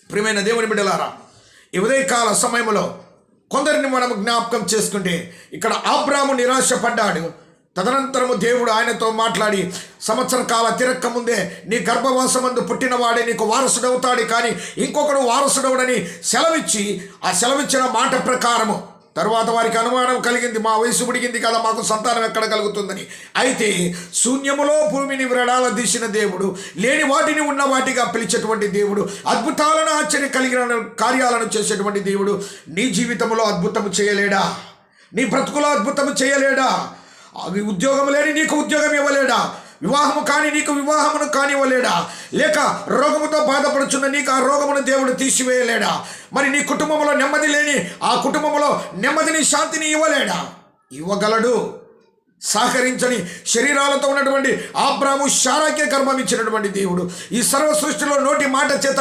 ప్రియమైన దేవుని బిడ్డలారా, ఈ ఉదయకాల సమయంలో కొందరిని మనం జ్ఞాపకం చేసుకుంటే, ఇక్కడ అబ్రాము నిరాశపడ్డాడు. తదనంతరము దేవుడు ఆయనతో మాట్లాడి, సంవత్సర కాల తిరక్క ముందే నీ గర్భవాసమందు పుట్టినవాడే నీకు వారసుడవుతాడు, కానీ ఇంకొకడు వారసుడవుడని సెలవిచ్చి, ఆ సెలవిచ్చిన మాట ప్రకారము తరువాత వారికి అనుమానం కలిగింది, మా వయసు ఉడిగింది కదా, మాకు సంతానం ఎక్కడ కలుగుతుందని. అయితే శూన్యములో భూమిని వ్రడాలదీసిన దేవుడు, లేని వాటిని ఉన్న వాటిగా పిలిచేటువంటి దేవుడు, అద్భుతాలను ఆశ్చర్య కలిగిన కార్యాలను చేసేటువంటి దేవుడు నీ జీవితంలో అద్భుతము చేయలేడా? నీ బ్రతుకులో అద్భుతము చేయలేడా? ఉద్యోగం లేని నీకు ఉద్యోగం ఇవ్వలేడా? వివాహము కాని నీకు వివాహమును కానివ్వలేడా? లేక రోగముతో బాధపడుచున్న నీకు ఆ రోగమును దేవుడు తీసివేయలేడా? మరి నీ కుటుంబంలో నెమ్మది లేని ఆ కుటుంబంలో నెమ్మదిని, శాంతిని ఇవ్వలేడా? ఇవ్వగలడు. సహకరించని శరీరాలతో ఉన్నటువంటి అబ్రాము శారాకే గర్భం ఇచ్చినటువంటి దేవుడు, ఈ సర్వ సృష్టిలో నోటి మాట చేత